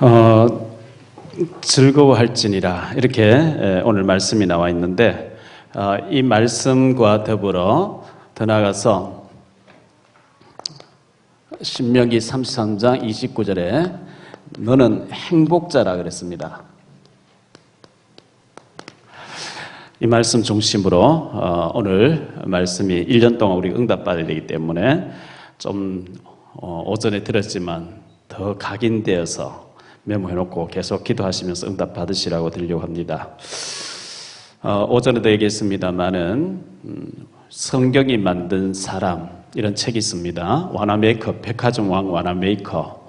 어, 즐거워할지니라 이렇게 오늘 말씀이 나와 있는데 이 말씀과 더불어 더 나아가서 신명기 33장 29절에 너는 행복자라 그랬습니다. 이 말씀 중심으로 오늘 말씀이 1년 동안 우리가 응답받아야 되기 때문에 좀 오전에 들었지만 더 각인되어서 메모해놓고 계속 기도하시면서 응답 받으시라고 드리려고 합니다. 오전에도 얘기했습니다마는 성경이 만든 사람 이런 책이 있습니다. 와나메이커, 백화점 왕 와나메이커.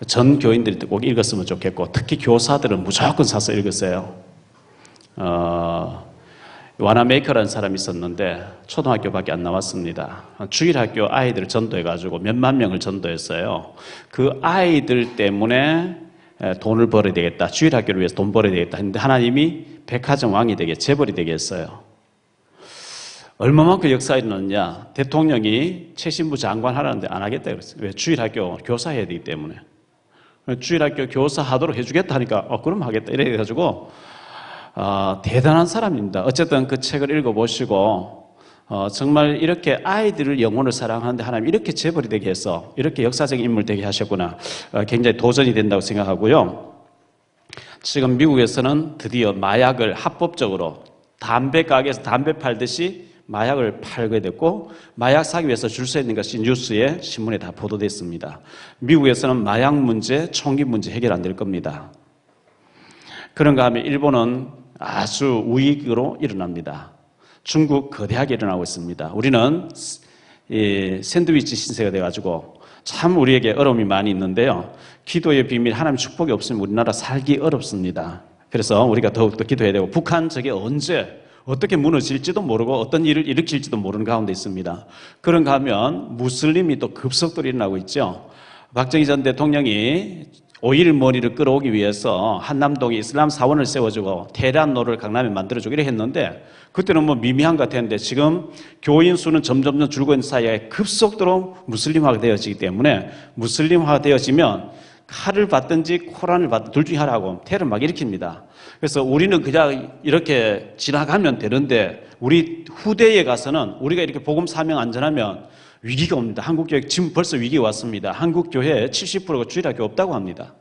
전 교인들이 꼭 읽었으면 좋겠고 특히 교사들은 무조건 사서 읽으세요. 와나메이커라는 사람이 있었는데 초등학교밖에 안 나왔습니다. 주일학교 아이들을 전도해가지고 몇만 명을 전도했어요. 그 아이들 때문에 돈을 벌어야 되겠다. 주일학교를 위해서 돈 벌어야 되겠다 했는데 하나님이 백화점 왕이 되게 재벌이 되게 했어요. 얼마만큼 역사에 일어났냐. 대통령이 최신부 장관 하라는데 안 하겠다 그랬어요. 왜? 주일학교 교사해야 되기 때문에. 주일학교 교사하도록 해주겠다 하니까 그럼 하겠다 이래 가지고 대단한 사람입니다. 어쨌든 그 책을 읽어보시고 정말 이렇게 아이들을 영혼을 사랑하는데 하나님 이렇게 재벌이 되게 해서 이렇게 역사적인 인물 되게 하셨구나. 굉장히 도전이 된다고 생각하고요. 지금 미국에서는 드디어 마약을 합법적으로 담배 가게에서 담배 팔듯이 마약을 팔게 됐고 마약 사기 위해서 줄 서 있는 것이 뉴스에 신문에 다 보도됐습니다. 미국에서는 마약 문제, 총기 문제 해결 안 될 겁니다. 그런가 하면 일본은 아주 우익으로 일어납니다. 중국 거대하게 일어나고 있습니다. 우리는 샌드위치 신세가 돼가지고 참 우리에게 어려움이 많이 있는데요. 기도의 비밀, 하나님의 축복이 없으면 우리나라 살기 어렵습니다. 그래서 우리가 더욱더 기도해야 되고 북한 저게 언제 어떻게 무너질지도 모르고 어떤 일을 일으킬지도 모르는 가운데 있습니다. 그런가 하면 무슬림이 또 급속도로 일어나고 있죠. 박정희 전 대통령이 5.1 머리를 끌어오기 위해서 한남동에 이슬람 사원을 세워주고 테헤란로를 강남에 만들어주고 이래 했는데 그때는 뭐 미미한 것 같았는데 지금 교인 수는 점점 줄고 있는 사이에 급속도로 무슬림화가 되어지기 때문에 무슬림화가 되어지면 칼을 받든지 코란을 받든지 둘 중에 하나고 테러를 막 일으킵니다. 그래서 우리는 그냥 이렇게 지나가면 되는데 우리 후대에 가서는 우리가 이렇게 복음 사명 안전하면 위기가 옵니다. 한국교회 지금 벌써 위기가 왔습니다. 한국교회 70%가 주일학교 없다고 합니다.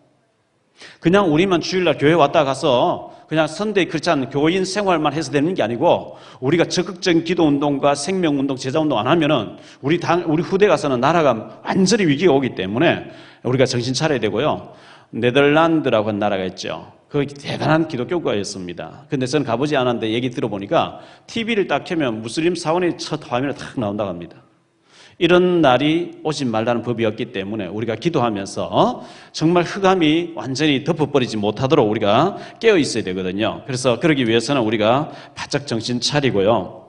그냥 우리만 주일날 교회 왔다 가서 그냥 선대 크리스찬 교인 생활만 해서 되는 게 아니고 우리가 적극적인 기도운동과 생명운동, 제자운동 안 하면은 우리 후대 가서는 나라가 완전히 위기가 오기 때문에 우리가 정신 차려야 되고요. 네덜란드라고 한 나라가 있죠. 그 대단한 기독교 국가였습니다. 근데 저는 가보지 않았는데 얘기 들어보니까 TV를 딱 켜면 무슬림 사원의 첫 화면에 탁 나온다고 합니다. 이런 날이 오지 말라는 법이었기 때문에 우리가 기도하면서 정말 흑암이 완전히 덮어버리지 못하도록 우리가 깨어 있어야 되거든요. 그래서 그러기 위해서는 우리가 바짝 정신 차리고요.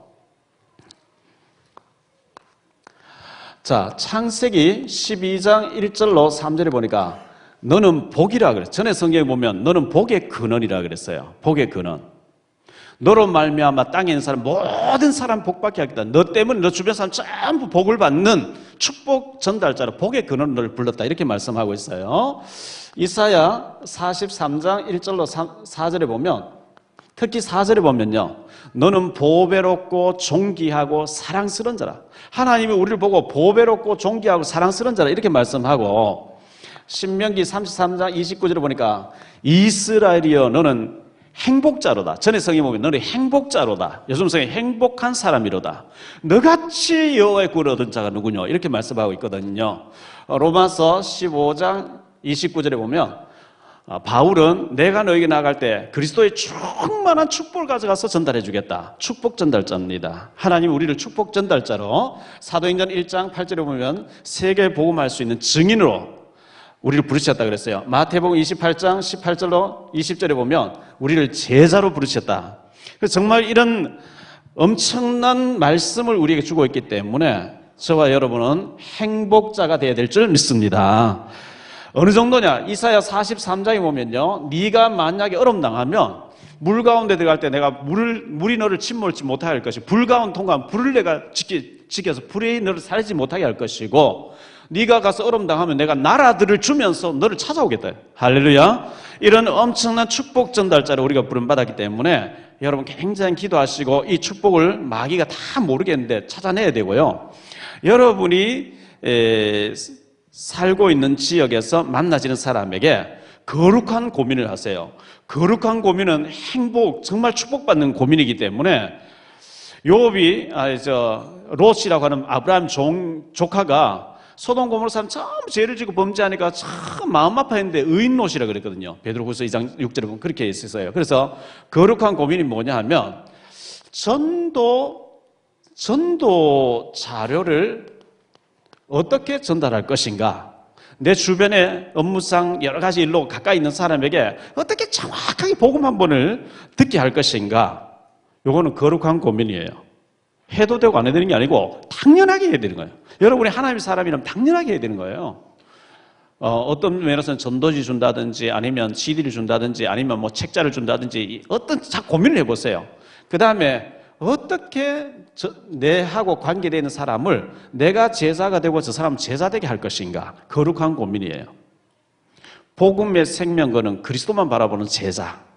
자, 창세기 12장 1절로 3절에 보니까 너는 복이라 그랬어요. 전에 성경에 보면 너는 복의 근원이라 그랬어요. 복의 근원. 너로 말미암아 땅에 있는 사람 모든 사람 복받게 하겠다. 너 때문에 너 주변 사람 전부 복을 받는 축복 전달자로 복의 근원을 너를 불렀다. 이렇게 말씀하고 있어요. 이사야 43장 1절로 4절에 보면 특히 4절에 보면요. 너는 보배롭고 존귀하고 사랑스러운 자라. 하나님이 우리를 보고 보배롭고 존귀하고 사랑스러운 자라 이렇게 말씀하고 신명기 33장 29절에 보니까 이스라엘이여 너는 행복자로다. 전에 성경에 보면 너는 행복자로다. 요즘 성경에 행복한 사람이로다. 너같이 여호와의 구를 얻은 자가 누구냐 이렇게 말씀하고 있거든요. 로마서 15장 29절에 보면 바울은 내가 너에게 나아갈 때 그리스도의 충만한 축복을 가져가서 전달해 주겠다. 축복 전달자입니다. 하나님 우리를 축복 전달자로 사도행전 1장 8절에 보면 세계 복음할 수 있는 증인으로 우리를 부르셨다 그랬어요. 마태복음 28장 18절로 20절에 보면 우리를 제자로 부르셨다. 그래서 정말 이런 엄청난 말씀을 우리에게 주고 있기 때문에 저와 여러분은 행복자가 되어야 될 줄 믿습니다. 어느 정도냐? 이사야 43장에 보면요. 네가 만약에 어려움 당하면 물 가운데 들어갈 때 내가 물이 너를 침몰치 못하게 할 것이 불 가운데 통과하면 불을 내가 지켜서 불의 너를 살지 못하게 할 것이고 네가 가서 어려움 당하면 내가 나라들을 주면서 너를 찾아오겠다. 할렐루야. 이런 엄청난 축복 전달자를 우리가 부름받았기 때문에 여러분 굉장히 기도하시고 이 축복을 마귀가 다 모르겠는데 찾아내야 되고요. 여러분이 살고 있는 지역에서 만나지는 사람에게 거룩한 고민을 하세요. 거룩한 고민은 행복, 정말 축복받는 고민이기 때문에 욥이 롯이라고 하는 아브라함 조카가 소돔 고모라 사람 전부 죄를 지고 범죄하니까 참 마음 아파했는데 의인 롯이라 그랬거든요. 베드로후서 2장 6절에 보면 그렇게 있어요. 그래서 거룩한 고민이 뭐냐 하면 전도 자료를 어떻게 전달할 것인가, 내 주변에 업무상 여러 가지 일로 가까이 있는 사람에게 어떻게 정확하게 복음 한 번을 듣게 할 것인가, 요거는 거룩한 고민이에요. 해도 되고 안 해도 되는 게 아니고 당연하게 해야 되는 거예요. 여러분이 하나님의 사람이라면 당연하게 해야 되는 거예요. 어떤 면에서는 전도지 준다든지 아니면 CD를 준다든지 아니면 뭐 책자를 준다든지 어떤 고민을 해보세요. 그 다음에 어떻게 내하고 관계되는 사람을 내가 제자가 되고 저 사람 제자되게 할 것인가, 거룩한 고민이에요. 복음의 생명거는 그리스도만 바라보는 제자,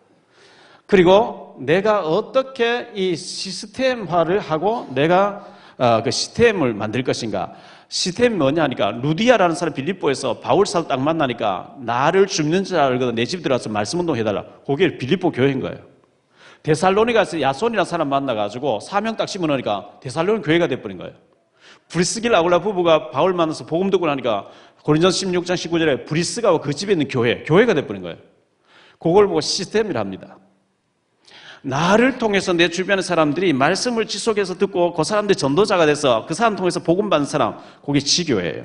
그리고 내가 어떻게 이 시스템화를 하고 내가 그 시스템을 만들 것인가. 시스템이 뭐냐 하니까 루디아라는 사람 빌립보에서 바울 사도 딱 만나니까 나를 죽는 줄 알거든 내 집 들어가서 말씀운동 해달라. 그게 빌립보 교회인 거예요. 데살로니가에서 야손이라는 사람 만나가지고 사명 딱 심어놓으니까 데살로니 교회가 돼버린 거예요. 브리스길 아굴라 부부가 바울 만나서 복음 듣고 나니까 고린도전서 16장 19절에 브리스가와 그 집에 있는 교회가 돼버린 거예요. 그걸 보고 시스템이라 합니다. 나를 통해서 내 주변의 사람들이 말씀을 지속해서 듣고 그 사람들이 전도자가 돼서 그 사람 통해서 복음 받는 사람, 그게 지교회예요.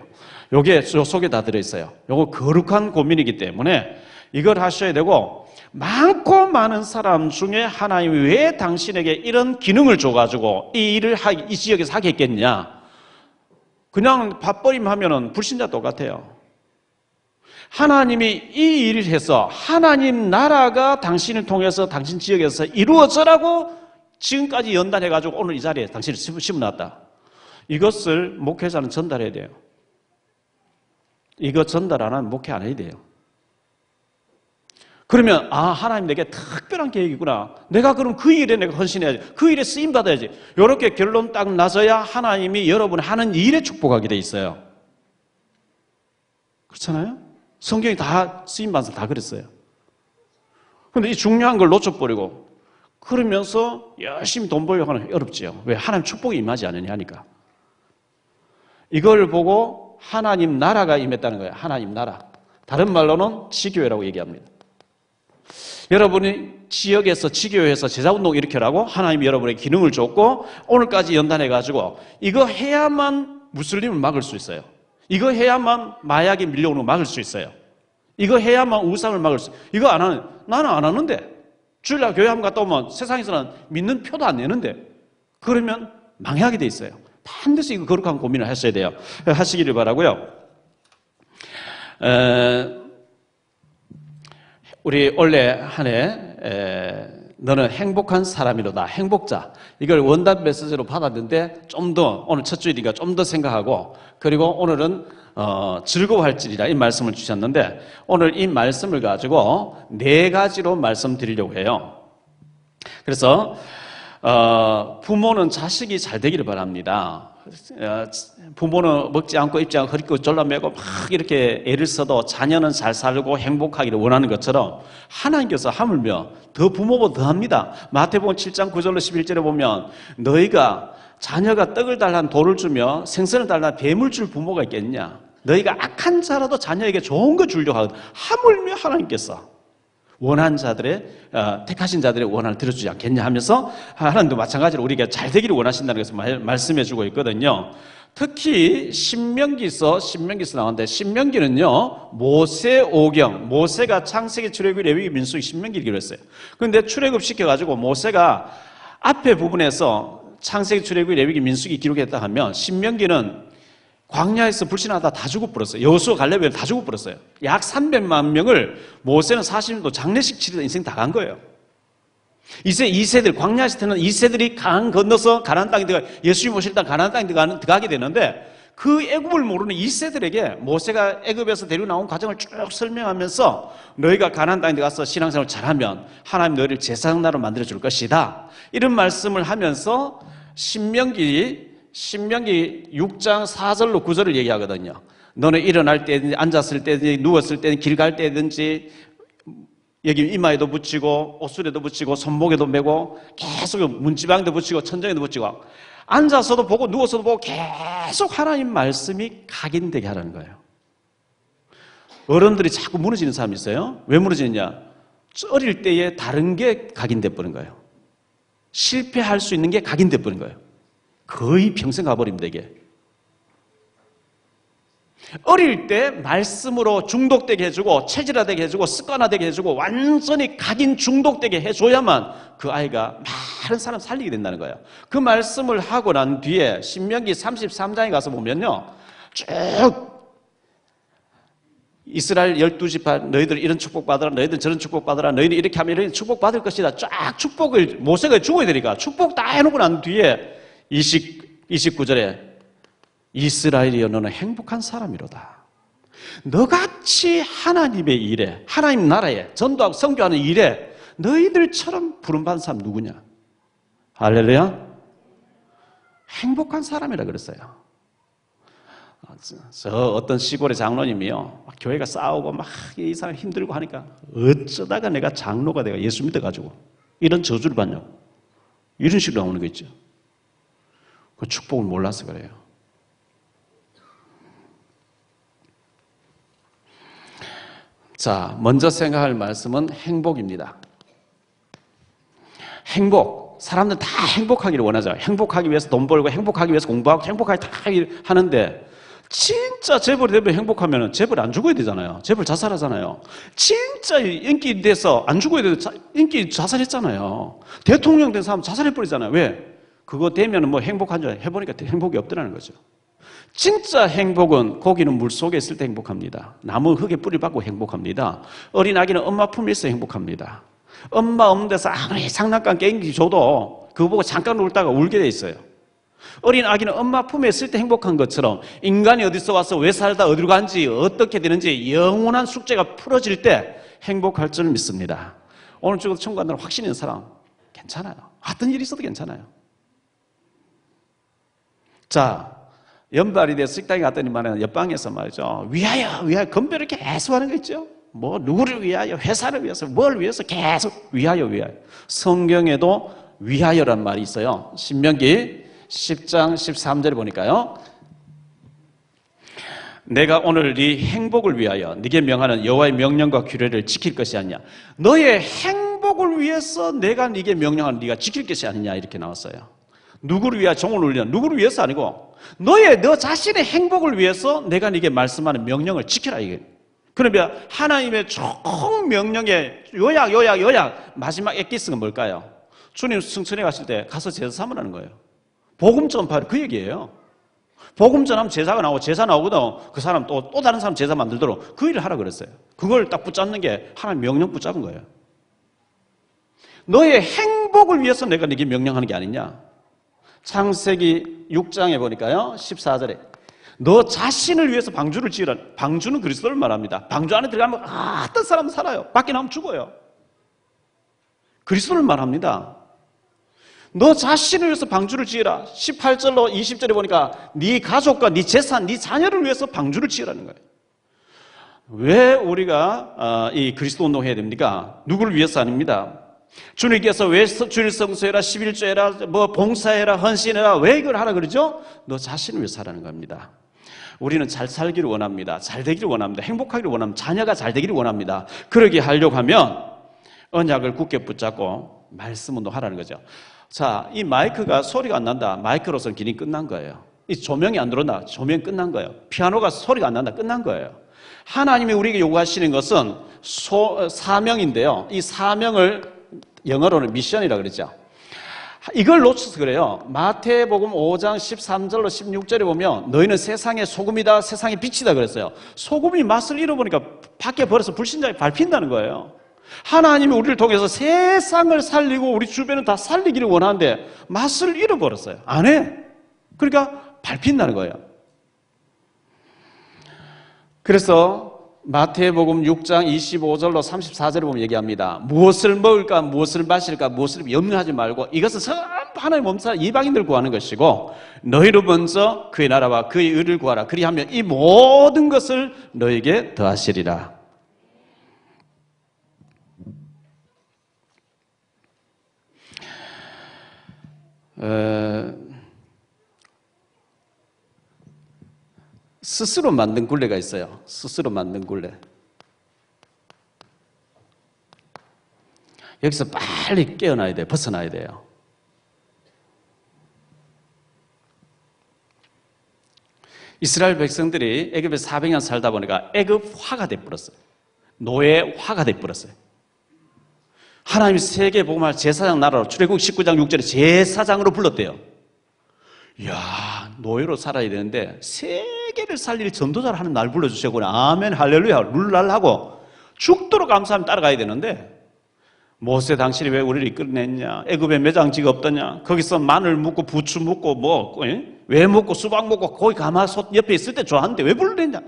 요게 요 속에 다 들어있어요. 요거 거룩한 고민이기 때문에 이걸 하셔야 되고, 많고 많은 사람 중에 하나님이 왜 당신에게 이런 기능을 줘가지고 이 일을 이 지역에서 하게 했겠냐. 그냥 밥벌임 하면은 불신자 똑같아요. 하나님이 이 일을 해서 하나님 나라가 당신을 통해서 당신 지역에서 이루어져라고 지금까지 연단해가지고 오늘 이 자리에 당신을 심어놨다. 이것을 목회자는 전달해야 돼요. 이거 전달 안 하면 목회 안 해야 돼요. 그러면 하나님 내게 특별한 계획이구나. 내가 그럼 그 일에 내가 헌신해야지. 그 일에 쓰임받아야지. 이렇게 결론 딱 나서야 하나님이 여러분 하는 일에 축복하게 돼 있어요. 그렇잖아요? 성경이 다 쓰임받아서 다 그랬어요. 그런데 이 중요한 걸 놓쳐버리고 그러면서 열심히 돈 벌려고 하는 게 어렵지요. 왜? 하나님 축복이 임하지 않느냐 하니까. 이걸 보고 하나님 나라가 임했다는 거예요. 하나님 나라. 다른 말로는 지교회라고 얘기합니다. 여러분이 지역에서 지교회에서 제자운동 일으켜라고 하나님이 여러분에게 기능을 줬고 오늘까지 연단해가지고 이거 해야만 무슬림을 막을 수 있어요. 이거 해야만 마약이 밀려오는 거 막을 수 있어요. 이거 해야만 우상을 막을 수 있어요. 이거 안 하는, 나는 안 하는데 주일날 교회 한번 갔다 오면 세상에서는 믿는 표도 안 내는데 그러면 망하게 돼 있어요. 반드시 이거 거룩한 고민을 하셔야 돼요. 하시기를 바라고요. 우리 올해 한 해 너는 행복한 사람이로다. 행복자. 이걸 원단 메시지로 받았는데 좀 더 오늘 첫 주일이니까 좀 더 생각하고 그리고 오늘은 즐거워할지리라 이 말씀을 주셨는데 오늘 이 말씀을 가지고 4가지로 말씀드리려고 해요. 그래서 부모는 자식이 잘 되기를 바랍니다. 부모는 먹지 않고 입지 않고 허리띠 졸라매고 막 이렇게 애를 써도 자녀는 잘 살고 행복하기를 원하는 것처럼 하나님께서 하물며 더 부모보다 더 합니다. 마태복음 7장 9절로 11절에 보면 너희가 자녀가 떡을 달라는 돌을 주며 생선을 달라는 뱀을 줄 부모가 있겠냐. 너희가 악한 자라도 자녀에게 좋은 거 주려고 하거든. 하물며 하나님께서 원한 자들의 택하신 자들의 원한을 들어주지 않겠냐 하면서 하나님도 마찬가지로 우리가 잘 되기를 원하신다는 것을 말씀해 주고 있거든요. 특히 신명기서 나오는데 신명기는요 모세오경, 모세가 창세기, 출애굽기, 레위기, 민수기, 신명기를 기록했어요. 그런데 출애굽 시켜가지고 모세가 앞에 부분에서 창세기, 출애굽기, 레위기, 민수기 기록했다 하면 신명기는 광야에서 불신하다 다 죽어버렸어요. 여호수아 갈렙을 다 죽어버렸어요. 약 300만 명을 모세는 40년도 장례식 치르다 인생 다 간 거예요. 이제 2세들, 광야 시대는 2세들이 강 건너서 가나안 땅에 들어가, 예수님 오실 때 가나안 땅에 들어가게 되는데, 그 애굽을 모르는 2세들에게 모세가 애굽에서 데리고 나온 과정을 쭉 설명하면서 너희가 가나안 땅에 들어가서 신앙생활을 잘하면 하나님 너희를 제사장 나라로 만들어 줄 것이다, 이런 말씀을 하면서 신명기 6장 4절로 9절을 얘기하거든요. 너는 일어날 때든지 앉았을 때든지 누웠을 때든지 길 갈 때든지 여기 이마에도 붙이고 옷술에도 붙이고 손목에도 메고 계속 문지방에도 붙이고 천정에도 붙이고 앉아서도 보고 누워서도 보고 계속 하나님 말씀이 각인되게 하라는 거예요. 어른들이 자꾸 무너지는 사람이 있어요. 왜 무너지느냐? 어릴 때에 다른 게 각인돼 버린 거예요. 실패할 수 있는 게 각인돼 버린 거예요. 거의 평생 가버립니다, 이게. 어릴 때 말씀으로 중독되게 해주고 체질화되게 해주고 습관화되게 해주고 완전히 각인 중독되게 해줘야만 그 아이가 많은 사람 살리게 된다는 거예요. 그 말씀을 하고 난 뒤에 신명기 33장에 가서 보면요, 쭉 이스라엘 12지파 너희들 이런 축복 받으라, 너희들 저런 축복 받으라, 너희들 이렇게 하면 이런 축복 받을 것이다, 쫙 축복을 모세가 주어야 되니까 축복 다 해놓고 난 뒤에 29절에 이스라엘이여 너는 행복한 사람이로다. 너같이 하나님의 일에, 하나님 나라에 전도하고 선교하는 일에 너희들처럼 부름받은 사람 누구냐? 할렐루야. 행복한 사람이라 그랬어요. 저 어떤 시골의 장로님이요, 막 교회가 싸우고 막 이 사람 힘들고 하니까 어쩌다가 내가 장로가 내가 예수 믿어가지고 이런 저주를 받냐고, 이런 식으로 나오는 거 있죠. 그 축복을 몰라서 그래요. 자, 먼저 생각할 말씀은 행복입니다. 행복. 사람들은 다 행복하기를 원하죠. 행복하기 위해서 돈 벌고, 행복하기 위해서 공부하고, 행복하게 다 하는데, 진짜 재벌이 되면 행복하면 재벌이 안 죽어야 되잖아요. 재벌 자살하잖아요. 진짜 인기 돼서 안 죽어야 돼도 인기 자살했잖아요. 대통령 된 사람 자살해버리잖아요. 왜? 그거 되면 뭐 행복한 줄 해보니까 행복이 없더라는 거죠. 진짜 행복은 고기는 물속에 있을 때 행복합니다. 나무 흙에 뿌리 박고 행복합니다. 어린 아기는 엄마 품에 있어 행복합니다. 엄마 없는 데서 아무리 장난감 게임기 줘도 그거 보고 잠깐 울다가 울게 돼 있어요. 어린 아기는 엄마 품에 있을 때 행복한 것처럼 인간이 어디서 와서 왜 살다 어디로 간지 어떻게 되는지 영원한 숙제가 풀어질 때 행복할 줄 믿습니다. 오늘 죽어도 천국 간다는 확신 있는 사람 괜찮아요. 어떤 일이 있어도 괜찮아요. 자, 연말이 돼서 식당에 갔더니 말이야, 옆방에서 말이죠, 위하여 건배를 계속 하는 거 있죠. 뭐 누구를 위하여, 회사를 위해서, 뭘 위해서 계속 위하여. 성경에도 위하여란 말이 있어요. 신명기 10장 13절에 보니까요, 내가 오늘 네 행복을 위하여 네게 명하는 여호와의 명령과 규례를 지킬 것이 아니냐. 너의 행복을 위해서 내가 네게 명령하는 네가 지킬 것이 아니냐, 이렇게 나왔어요. 누구를 위하여 종을 울려, 누구를 위해서 아니고 너 자신의 행복을 위해서 내가 네게 말씀하는 명령을 지키라, 이게. 그러면 하나님의 총 명령의 요약 마지막 엑기스가 뭘까요? 주님 승천해 가실 때 가서 제사 삼으라는 거예요. 복음 전파를 그 얘기예요. 복음 전하면 제사가 나오고, 제사 나오거든 그 사람 또 다른 사람 제사 만들도록 그 일을 하라 그랬어요. 그걸 딱 붙잡는 게 하나님 명령 붙잡은 거예요. 너의 행복을 위해서 내가 네게 명령하는 게 아니냐. 창세기 6장에 보니까요, 14절에 너 자신을 위해서 방주를 지으라. 방주는 그리스도를 말합니다. 방주 안에 들어가면 어떤 사람은 살아요. 밖에 나오면 죽어요. 그리스도를 말합니다. 너 자신을 위해서 방주를 지으라. 18절로 20절에 보니까 네 가족과 네 재산, 네 자녀를 위해서 방주를 지으라는 거예요. 왜 우리가 이 그리스도 운동해야 됩니까? 누구를 위해서 아닙니다. 주님께서 왜 주일 성수해라, 11조해라, 뭐 봉사해라, 헌신해라, 왜 이걸 하라 그러죠? 너 자신을 위해서 하라는 겁니다. 우리는 잘 살기를 원합니다. 잘 되기를 원합니다. 행복하기를 원합니다. 자녀가 잘 되기를 원합니다. 그러게 하려고 하면 언약을 굳게 붙잡고 말씀 운동하라는 거죠. 자, 이 마이크가 소리가 안 난다. 마이크로서는 기능이 끝난 거예요. 이 조명이 안 들어온다. 조명 끝난 거예요. 피아노가 소리가 안 난다. 끝난 거예요. 하나님이 우리에게 요구하시는 것은 사명인데요. 이 사명을 영어로는 미션이라고 그러죠. 이걸 놓쳐서 그래요. 마태복음 5장 13절로 16절에 보면 너희는 세상의 소금이다, 세상의 빛이다 그랬어요. 소금이 맛을 잃어보니까 밖에 버려서 불신자에 밟힌다는 거예요. 하나님이 우리를 통해서 세상을 살리고 우리 주변을 다 살리기를 원하는데 맛을 잃어버렸어요. 안 해. 그러니까 밟힌다는 거예요. 그래서 마태복음 6장 25절로 34절에 보면 얘기합니다. 무엇을 먹을까, 무엇을 마실까, 무엇을 염려하지 말고 이것은 전부 하나님 몸사 이방인들 구하는 것이고 너희로 먼저 그의 나라와 그의 의를 구하라. 그리하면 이 모든 것을 너에게 더하시리라. 스스로 만든 굴레가 있어요. 스스로 만든 굴레. 여기서 빨리 깨어나야 돼요. 벗어나야 돼요. 이스라엘 백성들이 애굽에 400년 살다 보니까 애굽화가 돼버렸어요. 노예화가 돼버렸어요. 하나님이 세계 복음할 제사장 나라로 출애굽 19장 6절에 제사장으로 불렀대요. 이야, 노예로 살아야 되는데 세계를 살릴 전도자를 하는 날 불러주셨구나. 아멘 할렐루야 룰랄하고 죽도록 감사하면 따라가야 되는데 모세 당신이 왜 우리를 이끌어냈냐, 애굽에 매장지가 없더냐, 거기서 마늘 묻고 부추 묻고 왜 묻고 수박 묻고 거기 가마솥 옆에 있을 때 좋아하는데 왜 불러냈냐,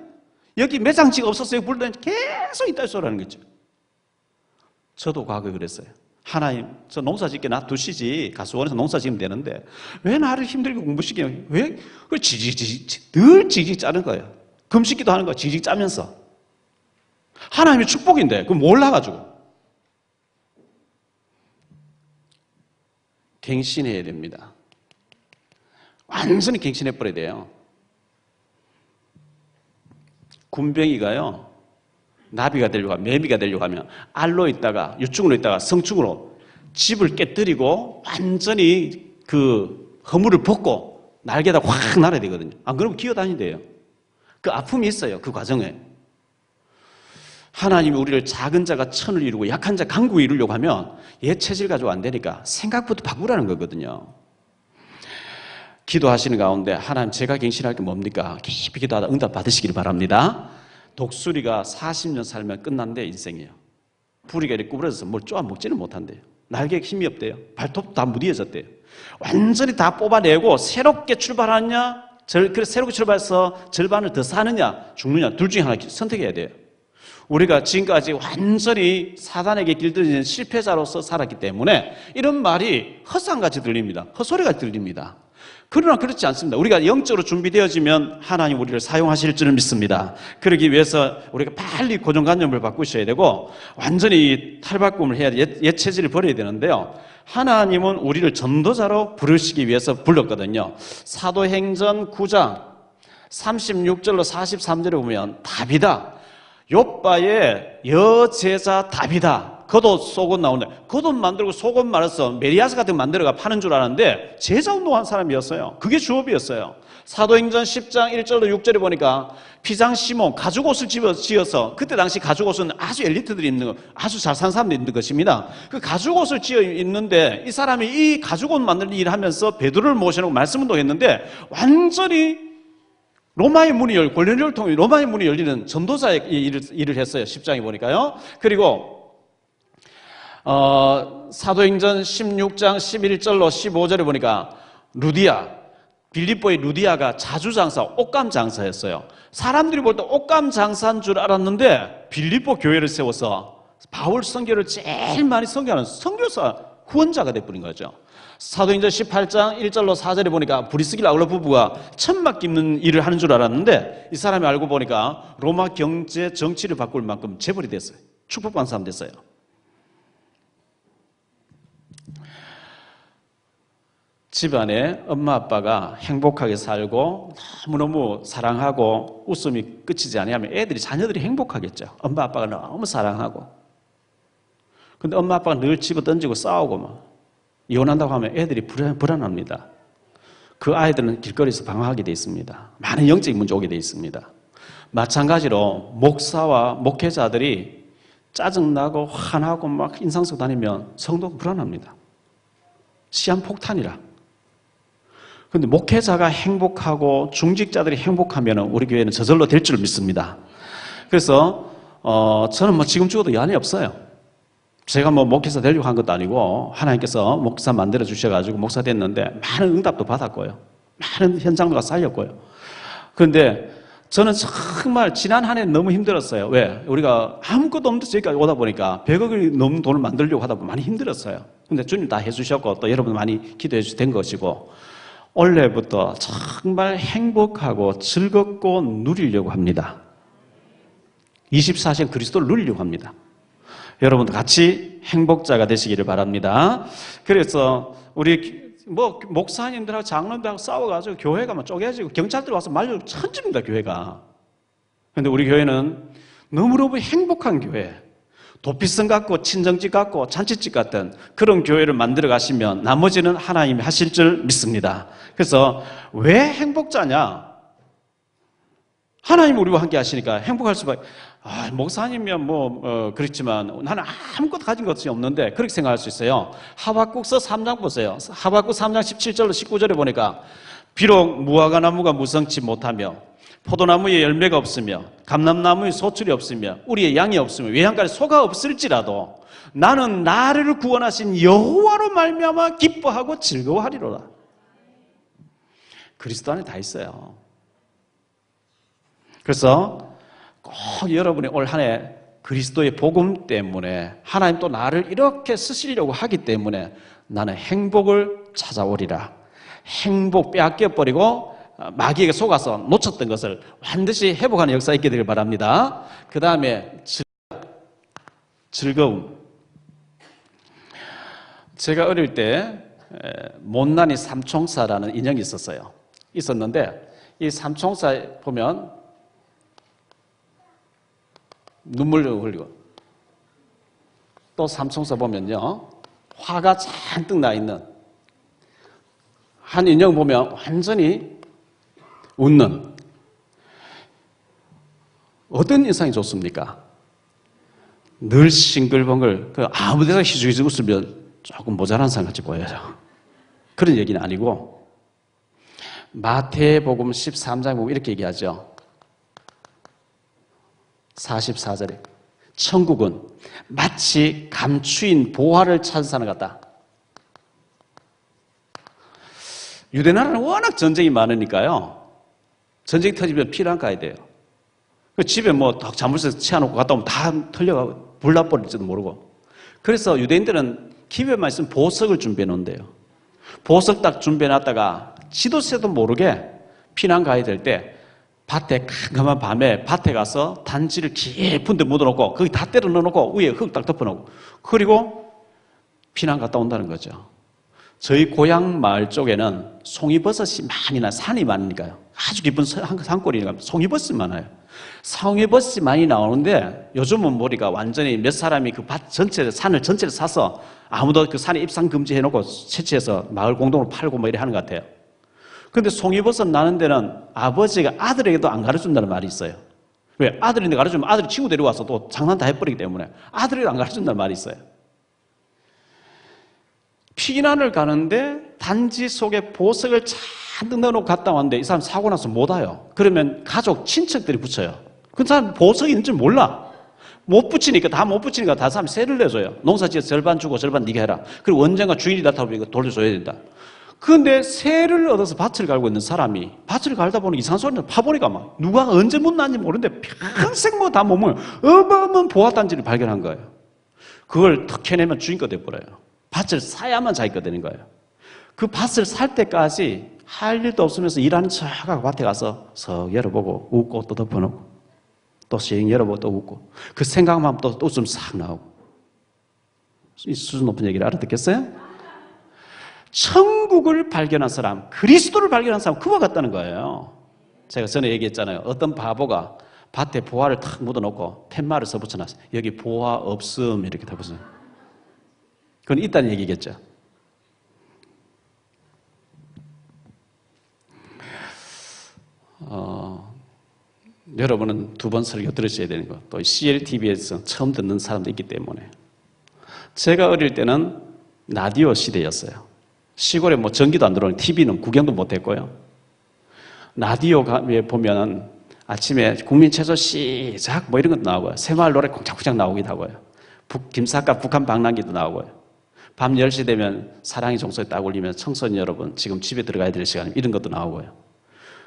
여기 매장지가 없었어요 불러냈냐, 계속 이따 소리하는 거죠. 저도 과거에 그랬어요. 하나님, 저 농사 짓게 놔두시지. 가수원에서 농사 짓면 되는데 왜 나를 힘들게 공부시키냐. 왜? 늘 지직 짜는 거예요. 금식기도 하는 거야. 지직 짜면서. 하나님의 축복인데 그걸 몰라가지고. 갱신해야 됩니다. 완전히 갱신해버려야 돼요. 군뱅이가요, 나비가 되려고 하면, 매미가 되려고 하면 알로 있다가 유충으로 있다가 성충으로 집을 깨뜨리고 완전히 그 허물을 벗고 날개다 확 날아야 되거든요. 안 그러면 기어다닌대요. 그 아픔이 있어요. 그 과정에. 하나님이 우리를 작은 자가 천을 이루고 약한 자 강국을 이루려고 하면 옛 체질 가지고 안 되니까 생각부터 바꾸라는 거거든요. 기도하시는 가운데 하나님 제가 갱신할 게 뭡니까? 깊이 기도하다 응답 받으시길 바랍니다. 독수리가 40년 살면 끝난대 인생이에요. 부리가 이렇게 구부러져서 뭘 쪼아 먹지는 못한대요. 날개에 힘이 없대요. 발톱도 다 무디어졌대요. 완전히 다 뽑아내고 새롭게 출발하느냐, 그래서 새롭게 출발해서 절반을 더 사느냐 죽느냐 둘 중에 하나 선택해야 돼요. 우리가 지금까지 완전히 사단에게 길들여진 실패자로서 살았기 때문에 이런 말이 헛상같이 들립니다. 헛소리가 들립니다. 그러나 그렇지 않습니다. 우리가 영적으로 준비되어지면 하나님 우리를 사용하실 줄을 믿습니다. 그러기 위해서 우리가 빨리 고정관념을 바꾸셔야 되고 완전히 탈바꿈을 해야 돼. 옛 체질을 버려야 되는데요. 하나님은 우리를 전도자로 부르시기 위해서 불렀거든요. 사도행전 9장 36절로 43절에 보면 다비다, 욥바의 여제자 다비다, 겉옷 속옷 나오는데 겉옷 만들고 속옷 말아서 메리아스 같은 거 만들어가 파는 줄 알았는데 제자 운동한 사람이었어요. 그게 주업이었어요. 사도행전 10장 1절로 6절에 보니까 피장 시몬 가죽옷을 지어서, 그때 당시 가죽옷은 아주 엘리트들이 입는 거, 아주 잘 사는 사람들이 입는 것입니다. 그 가죽옷을 지어 입는데 이 사람이 이 가죽옷 만드는 일을 하면서 베드로를 모셔놓고 말씀 운동했는데 완전히 로마의 문이 권리를 통해 로마의 문이 열리는 전도자의 일을 했어요. 10장에 보니까요. 그리고 사도행전 16장 11절로 15절에 보니까 루디아, 빌립보의 루디아가 자주 장사, 옷감 장사였어요. 사람들이 볼 때 옷감 장사인 줄 알았는데 빌립보 교회를 세워서 바울 선교를 제일 많이 선교하는 선교사 후원자가 돼버린 거죠. 사도행전 18장 1절로 4절에 보니까 브리스길라 아굴라 부부가 천막 깁는 일을 하는 줄 알았는데 이 사람이 알고 보니까 로마 경제 정치를 바꿀 만큼 재벌이 됐어요. 축복받은 사람 됐어요. 집안에 엄마 아빠가 행복하게 살고 너무너무 사랑하고 웃음이 끝이지 않으면 애들이, 자녀들이 행복하겠죠. 엄마 아빠가 너무 사랑하고. 근데 엄마 아빠가 늘 집어 던지고 싸우고 막 이혼한다고 하면 애들이 불안합니다. 그 아이들은 길거리에서 방황하게 돼 있습니다. 많은 영적인 문제 오게 돼 있습니다. 마찬가지로 목사와 목회자들이 짜증나고 화나고 막 인상 쓰고 다니면 성도가 불안합니다. 시한폭탄이라. 그런데 목회자가 행복하고 중직자들이 행복하면 우리 교회는 저절로 될 줄 믿습니다. 그래서 저는 지금 죽어도 여한이 없어요. 제가 뭐 목회자 되려고 한 것도 아니고 하나님께서 목사 만들어 주셔가지고 목사 됐는데 많은 응답도 받았고요. 많은 현장도가 쌓였고요. 그런데 저는 정말 지난 한 해 너무 힘들었어요. 왜? 우리가 아무것도 없는데 저기까지 오다 보니까 100억이 넘는 돈을 만들려고 하다 보면 많이 힘들었어요. 근데 주님 다 해주셨고 또 여러분 많이 기도해 주된 것이고 올해부터 정말 행복하고 즐겁고 누리려고 합니다. 24시간 그리스도를 누리려고 합니다. 여러분도 같이 행복자가 되시기를 바랍니다. 그래서 우리 목사님들하고 장로들하고 싸워가지고 교회가 막 쪼개지고 경찰들 와서 말려 천집니다, 교회가. 그런데 우리 교회는 너무너무 행복한 교회, 도피성 같고 친정집 같고 잔치집 같은 그런 교회를 만들어 가시면 나머지는 하나님이 하실 줄 믿습니다. 그래서 왜 행복자냐? 하나님 우리와 함께 하시니까 행복할 수밖에. 목사님이면 그렇지만 나는 아무것도 가진 것이 없는데 그렇게 생각할 수 있어요. 하박국서 3장 보세요. 하박국 3장 17절로 19절에 보니까 비록 무화과 나무가 무성치 못하며 포도나무에 열매가 없으며 감람나무에 소출이 없으며 우리의 양이 없으며 외양간에 소가 없을지라도 나는 나를 구원하신 여호와로 말미암아 기뻐하고 즐거워하리로라. 그리스도 안에 다 있어요. 그래서 꼭 여러분이 올 한 해 그리스도의 복음 때문에 하나님 또 나를 이렇게 쓰시려고 하기 때문에 나는 행복을 찾아오리라. 행복 빼앗겨버리고 마귀에게 속아서 놓쳤던 것을 반드시 회복하는 역사 있게 되길 바랍니다. 그 다음에 즐거움. 제가 어릴 때 못난이 삼총사라는 인형이 있었는데 이 삼총사 보면 눈물을 흘리고 또 삼총사 보면요 화가 잔뜩 나 있는 한 인형 보면 완전히 웃는 어떤 인상이 좋습니까? 늘 싱글벙글 아무 데나 희죽희죽 웃으면 조금 모자란 사람 같이 보여요. 그런 얘기는 아니고 마태복음 13장 보면 이렇게 얘기하죠. 44절에 천국은 마치 감추인 보화를 찾은 사람 같다. 유대나라는 워낙 전쟁이 많으니까요. 전쟁이 터지면 피난 가야 돼요. 집에 딱 자물쇠 채워놓고 갔다 오면 다 털려가고 불나버릴지도 모르고. 그래서 유대인들은 기회만 있으면 보석을 준비해 놓은대요. 보석 딱 준비해 놨다가 지도새도 모르게 피난 가야 될 때 밭에 캄캄한 밤에 밭에 가서 단지를 깊은 데 묻어놓고 거기 다 때려 넣어놓고 위에 흙 딱 덮어놓고 그리고 피난 갔다 온다는 거죠. 저희 고향 마을 쪽에는 송이버섯이 많이 나 산이 많으니까요. 아주 깊은 산골이니까 송이버섯이 많아요. 송이버섯이 많이 나오는데 요즘은 머리가 완전히 몇 사람이 그 밭 전체를 산을 전체를 사서 아무도 그 산에 입상 금지해놓고 채취해서 마을 공동으로 팔고 뭐 이래 하는 것 같아요. 그런데 송이버섯 나는 데는 아버지가 아들에게도 안 가르쳐준다는 말이 있어요. 왜? 아들인데 가르쳐주면 아들이 친구 데려와서 또 장난 다 해버리기 때문에 아들에게 안 가르쳐준다는 말이 있어요. 피난을 가는데 단지 속에 보석을 잔뜩 넣어놓고 갔다 왔는데 이 사람 사고 나서 못 와요. 그러면 가족, 친척들이 붙여요. 그 사람 보석이 있는 줄 몰라. 못 붙이니까 다른 사람이 세를 내줘요. 농사지어서 절반 주고 절반 네가 해라. 그리고 언젠가 주인이 나타나니까 돌려줘야 된다. 그런데 세를 얻어서 밭을 갈고 있는 사람이 밭을 갈다 보니 이상한 소리를 파보니까 막 누가 언제 못 났는지 모르는데 평생 다 몸을 어마어마한 보화단지를 발견한 거예요. 그걸 턱 캐내면 주인 거 돼버려요. 밭을 사야만 자기 거 되는 거예요. 그 밭을 살 때까지 할 일도 없으면서 일하는 척하고 밭에 가서 석 열어보고 웃고 또 덮어놓고 또 씩 열어보고 또 웃고 그 생각만 하면 또 웃음 싹 나오고. 이 수준 높은 얘기를 알아듣겠어요? 천국을 발견한 사람, 그리스도를 발견한 사람 그와 같다는 거예요. 제가 전에 얘기했잖아요. 어떤 바보가 밭에 보화를 탁 묻어놓고 팻말을 써붙여놨어요. 여기 보화 없음 이렇게 다 붙여요. 그건 있다는 얘기겠죠. 여러분은 두 번 설교 들으셔야 되는 거. 또 CLTV에서 처음 듣는 사람도 있기 때문에. 제가 어릴 때는 라디오 시대였어요. 시골에 전기도 안 들어오는 TV는 구경도 못 했고요. 라디오에 보면 아침에 국민 채소 시작 이런 것도 나오고요. 새마을 노래 콩짝콩짝 나오기도 하고요. 김삿갓 북한 방랑기도 나오고요. 밤 10시 되면 사랑의 종소리 딱 울리면 청소년 여러분 지금 집에 들어가야 될 시간 이런 것도 나오고요.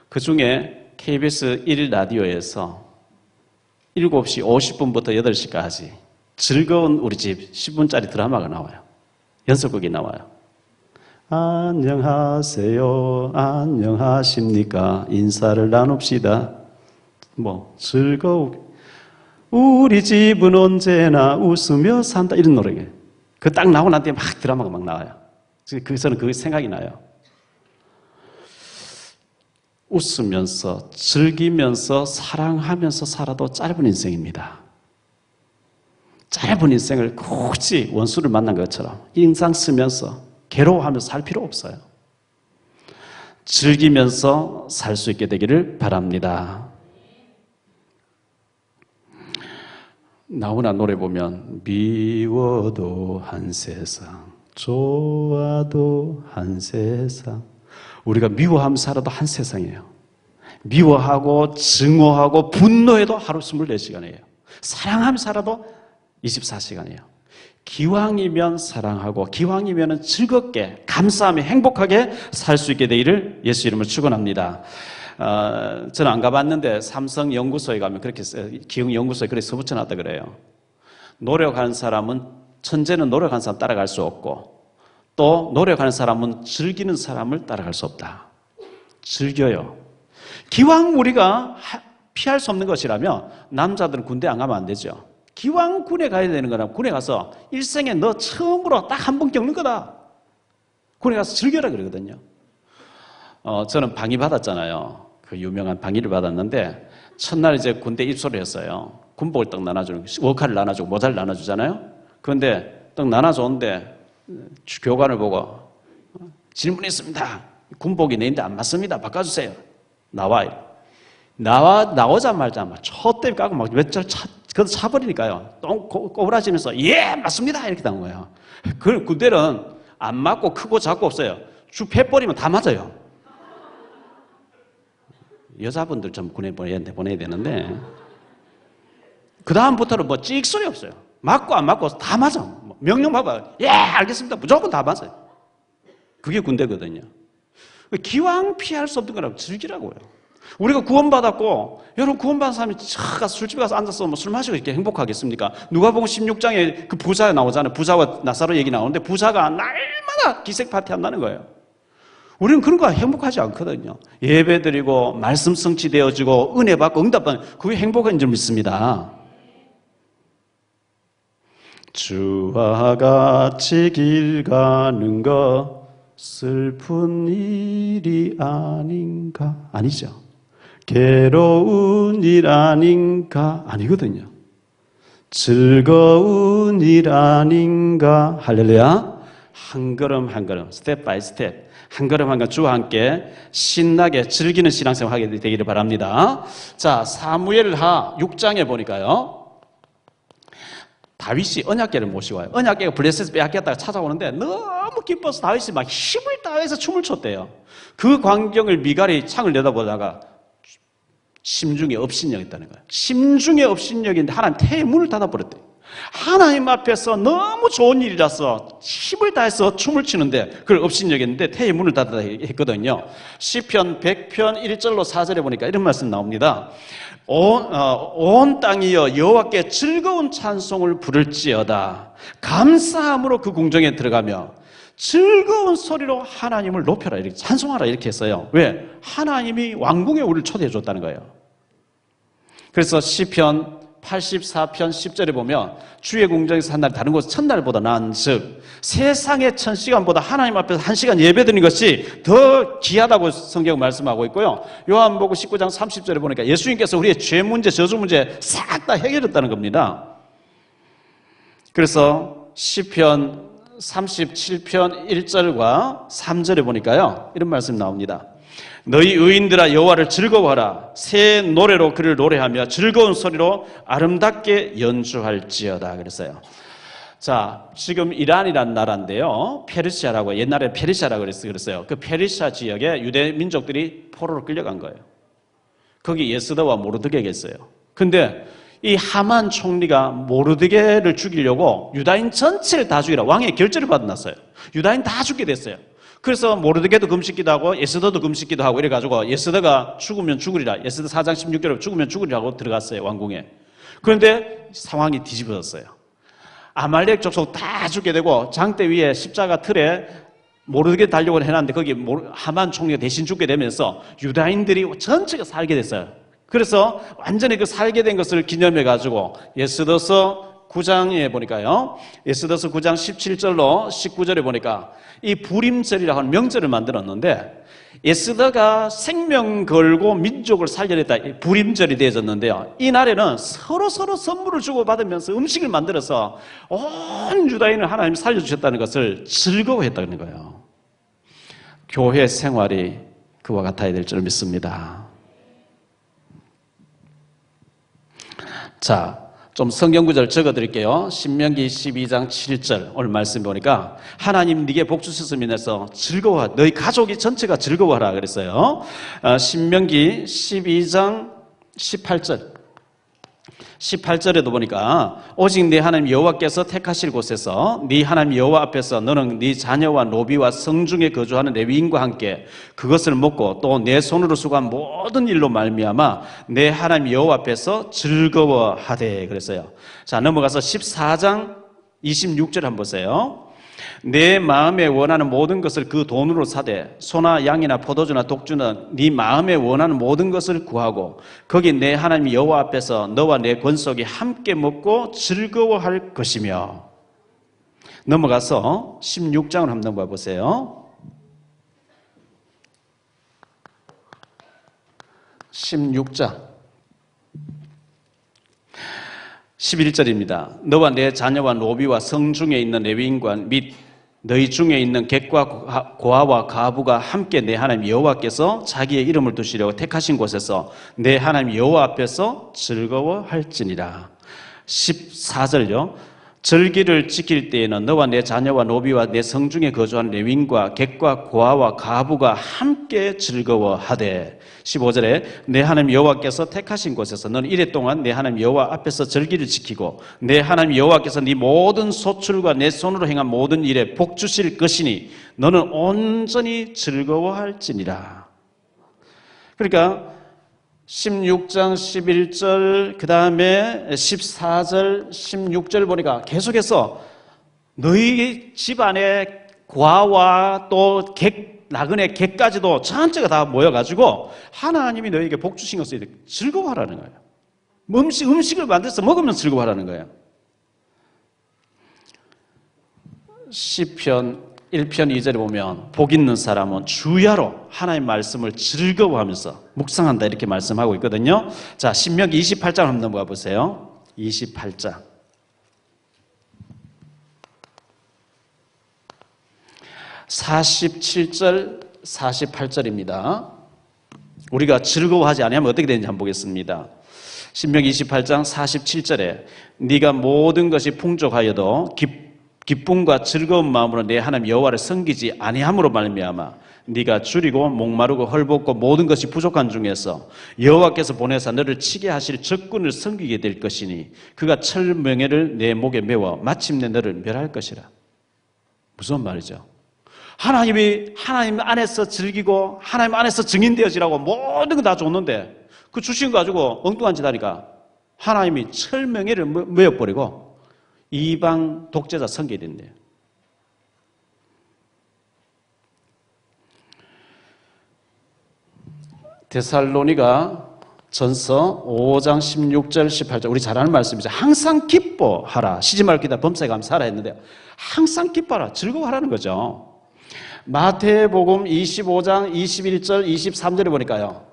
그 중에 KBS 1일 라디오에서 7시 50분부터 8시까지 즐거운 우리 집 10분짜리 드라마가 나와요. 연속극이 나와요. 안녕하세요. 안녕하십니까. 인사를 나눕시다. 즐거우게. 우리 집은 언제나 웃으며 산다. 이런 노래가. 그 딱 나오고 난 뒤에 막 드라마가 막 나와요. 저는 그 생각이 나요. 웃으면서, 즐기면서, 사랑하면서 살아도 짧은 인생입니다. 짧은 인생을 굳이 원수를 만난 것처럼 인상 쓰면서 괴로워하면서 살 필요 없어요. 즐기면서 살 수 있게 되기를 바랍니다. 나훈아 노래 보면 미워도 한 세상, 좋아도 한 세상. 우리가 미워하면 살아도 한 세상이에요. 미워하고 증오하고 분노해도 하루 24시간이에요. 사랑하면 살아도 24시간이에요. 기왕이면 사랑하고 기왕이면 즐겁게 감사하며 행복하게 살 수 있게 되기를 예수 이름으로 축원합니다. 저는 안 가봤는데 삼성 연구소에 가면 그렇게 기흥 연구소에 그렇게 써붙여놨다 그래요. 노력하는 사람은 천재는 노력하는 사람 따라갈 수 없고 또 노력하는 사람은 즐기는 사람을 따라갈 수 없다. 즐겨요. 기왕 우리가 피할 수 없는 것이라면 남자들은 군대 안 가면 안 되죠. 기왕 군에 가야 되는 거라면 군에 가서 일생에 너 처음으로 딱 한 번 겪는 거다. 군에 가서 즐겨라 그러거든요. 저는 방위 받았잖아요. 그 유명한 방위를 받았는데 첫날 이제 군대 입소를 했어요. 군복을 딱 나눠주는, 워카를 나눠주고 모자를 나눠주잖아요. 그런데 딱 나눠줬는데 교관을 보고 질문이 있습니다. 군복이 내인데 안 맞습니다. 바꿔주세요. 나오자마자 막 촛대 까고 막 몇 절 차버리니까요. 똥 꼬부라지면서 예 맞습니다 이렇게 나온 거예요. 그 군대는 안 맞고 크고 작고 없어요. 쭉 패버리면 다 맞아요. 여자분들 좀 군에 보내야 되는데 그 다음부터는 찍소리 없어요. 맞고 안 맞고 다 맞아. 명령 봐봐. 예 알겠습니다. 무조건 다 맞아요. 그게 군대거든요. 기왕 피할 수 없는 거라고 즐기라고요. 우리가 구원받았고 여러분 구원받은 사람이 술집에 가서 앉아서 술 마시고 이렇게 행복하겠습니까? 누가복음 16장에 그 부자 나오잖아요. 부자와 나사로 얘기 나오는데 부자가 날마다 기색 파티 한다는 거예요. 우리는 그런 거 행복하지 않거든요. 예배드리고 말씀 성취되어지고 은혜 받고 응답받는 그게 행복한 줄 믿습니다. 주와 같이 길 가는 거 슬픈 일이 아닌가? 아니죠. 괴로운 일 아닌가? 아니거든요. 즐거운 일 아닌가? 할렐루야. 한 걸음 한 걸음, 스텝 바이 스텝, 한 걸음 한 걸음 주와 함께 신나게 즐기는 신앙생활 하게 되기를 바랍니다. 자, 사무엘하 6장에 보니까요. 다윗이 언약궤를 모시고 와요. 언약궤가 블레셋에서 빼앗겼다가 찾아오는데 너무 기뻐서 다윗이 막 힘을 다해서 춤을 췄대요. 그 광경을 미갈이 창을 내다보다가 심중에 업신여기 있다는 거예요. 심중에 업신여기인데 하나님 태의 문을 닫아버렸대요. 하나님 앞에서 너무 좋은 일이라서 힘을 다해서 춤을 추는데 그걸 업신여겼는데 태의 문을 닫아 했거든요. 시편 100편 1절로 4절에 보니까 이런 말씀 나옵니다. 온 땅이여 여호와께 즐거운 찬송을 부를지어다. 감사함으로 그 궁정에 들어가며 즐거운 소리로 하나님을 높여라 이렇게 찬송하라 이렇게 했어요. 왜? 하나님이 왕궁에 우리를 초대해 줬다는 거예요. 그래서 시편 84편 10절에 보면 주의 궁정에서 한 날 다른 곳 첫날보다 나은 즉 세상의 1000시간보다 하나님 앞에서 1시간 예배드리는 것이 더 귀하다고 성경은 말씀하고 있고요. 요한복음 19장 30절에 보니까 예수님께서 우리의 죄 문제 저주 문제 싹 다 해결했다는 겁니다. 그래서 시편 37편 1절과 3절에 보니까요 이런 말씀 나옵니다. 너희 의인들아 여호와를 즐거워하라. 새 노래로 그를 노래하며 즐거운 소리로 아름답게 연주할지어다 그랬어요. 자, 지금 이란이라는 나라인데요. 페르시아라고 옛날에 페르시아라고 그랬어요. 그 페르시아 지역에 유대 민족들이 포로로 끌려간 거예요. 거기 예스더와 모르드게가 있어요. 근데 이 하만 총리가 모르드게를 죽이려고 유다인 전체를 다 죽이라 왕의 결재를 받아놨어요. 유다인 다 죽게 됐어요. 그래서 모르드게도 금식기도 하고 에스더도 금식기도 하고 이래가지고 에스더가 죽으면 죽으리라, 에스더 4장 16절에 죽으면 죽으리라고 들어갔어요, 왕궁에. 그런데 상황이 뒤집어졌어요. 아말렉 족속 다 죽게 되고 장대 위에 십자가 틀에 모르드게 달려고 해놨는데 거기 하만 총리가 대신 죽게 되면서 유다인들이 전체가 살게 됐어요. 그래서 완전히 그 살게 된 것을 기념해가지고 에스더서 9장에 보니까요, 에스더서 9장 17절로 19절에 보니까 이 부림절이라고 하는 명절을 만들었는데, 에스더가 생명 걸고 민족을 살려냈다, 부림절이 되어졌는데요, 이 날에는 서로 선물을 주고받으면서 음식을 만들어서 온 유다인을 하나님이 살려주셨다는 것을 즐거워했다는 거예요. 교회 생활이 그와 같아야 될 줄 믿습니다. 자, 좀 성경 구절 적어드릴게요. 신명기 12장 7절 오늘 말씀 보니까 하나님 네게 복 주셨음이 인해서 즐거워하, 너희 가족이 전체가 즐거워하라 그랬어요. 신명기 12장 18절에도 보니까 오직 네 하나님 여호와께서 택하실 곳에서 네 하나님 여호와 앞에서 너는 네 자녀와 노비와 성중에 거주하는 레위인과 함께 그것을 먹고 또 내 손으로 수고한 모든 일로 말미암아 내 하나님 여호와 앞에서 즐거워하되 그랬어요. 자, 넘어가서 14장 26절 한번 보세요. 내 마음에 원하는 모든 것을 그 돈으로 사되 소나 양이나 포도주나 독주는 네 마음에 원하는 모든 것을 구하고 거기 내 하나님 여호와 앞에서 너와 내 권속이 함께 먹고 즐거워할 것이며. 넘어가서 16장을 한번 봐보세요. 16장 11절입니다. 너와 내 자녀와 노비와 성중에 있는 레위인과 및 너희 중에 있는 객과 고아와 가부가 함께 내 하나님 여호와께서 자기의 이름을 두시려고 택하신 곳에서 내 하나님 여호와 앞에서 즐거워할지니라. 14절요. 절기를 지킬 때에는 너와 내 자녀와 노비와 내 성중에 거주한 레위인과 객과 고아와 가부가 함께 즐거워하되. 15절에 내 하나님 여호와께서 택하신 곳에서 너는 이래 동안 내 하나님 여호와 앞에서 절기를 지키고 내 하나님 여호와께서 네 모든 소출과 내 손으로 행한 모든 일에 복 주실 것이니 너는 온전히 즐거워할지니라. 그러니까 16장 11절 그 다음에 14절 16절 보니까 계속해서 너희 집안의 고아와 또 나그네 객까지도 전체가 다 모여가지고 하나님이 너희에게 복 주신 것을 즐거워하라는 거예요. 음식을 만들어서 먹으면 즐거워하라는 거예요. 시편 1편 2절에 보면 복 있는 사람은 주야로 하나님의 말씀을 즐거워하면서 묵상한다 이렇게 말씀하고 있거든요. 자, 신명기 28장 한번 넘어가 보세요. 28장 47절 48절입니다. 우리가 즐거워하지 않으면 어떻게 되는지 한번 보겠습니다. 신명기 28장 47절에 네가 모든 것이 풍족하여도 기쁨과 즐거운 마음으로 내 하나님 여호와를 섬기지 아니함으로 말미암아 네가 줄이고 목마르고 헐벗고 모든 것이 부족한 중에서 여호와께서 보내사 너를 치게 하실 적군을 섬기게 될 것이니 그가 철명예를 내 목에 메워 마침내 너를 멸할 것이라. 무슨 말이죠? 하나님 안에서 즐기고 하나님 안에서 증인되어지라고 모든 거 다 줬는데 그 주신 거 가지고 엉뚱한 짓 하니까 하나님이 철명예를 메워버리고 이방 독재자 섬기게 된대요. 데살로니가 전서 5장 16절 18절 우리 잘 아는 말씀이죠. 항상 기뻐하라. 시집말 기다 범사에 살아 했는데 항상 기뻐하라. 즐거워하라는 거죠. 마태복음 25장 21절 23절에 보니까요.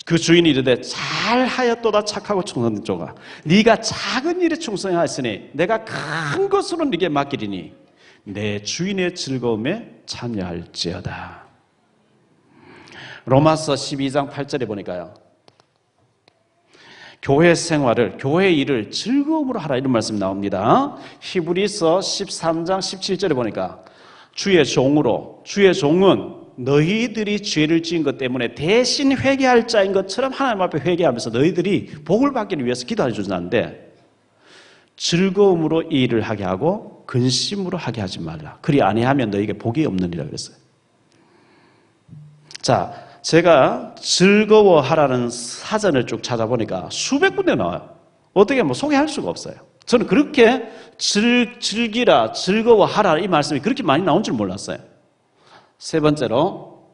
그 주인이 이르되 잘하였도다 착하고 충성된 종아 네가 작은 일에 충성하였으니 내가 큰 것으로 네게 맡기리니 내 주인의 즐거움에 참여할지어다. 로마서 12장 8절에 보니까요. 교회 생활을, 교회 일을 즐거움으로 하라 이런 말씀이 나옵니다. 히브리서 13장 17절에 보니까 주의 종은 너희들이 죄를 지은 것 때문에 대신 회개할 자인 것처럼 하나님 앞에 회개하면서 너희들이 복을 받기 위해서 기도해 주는데 즐거움으로 이 일을 하게 하고 근심으로 하게 하지 말라. 그리 아니하면 너희에게 복이 없느니라 그랬어요. 자, 제가 즐거워하라는 사전을 쭉 찾아보니까 수백 군데 나와요. 어떻게 뭐 소개할 수가 없어요. 저는 그렇게 즐기라, 즐거워하라 이 말씀이 그렇게 많이 나온 줄 몰랐어요. 세 번째로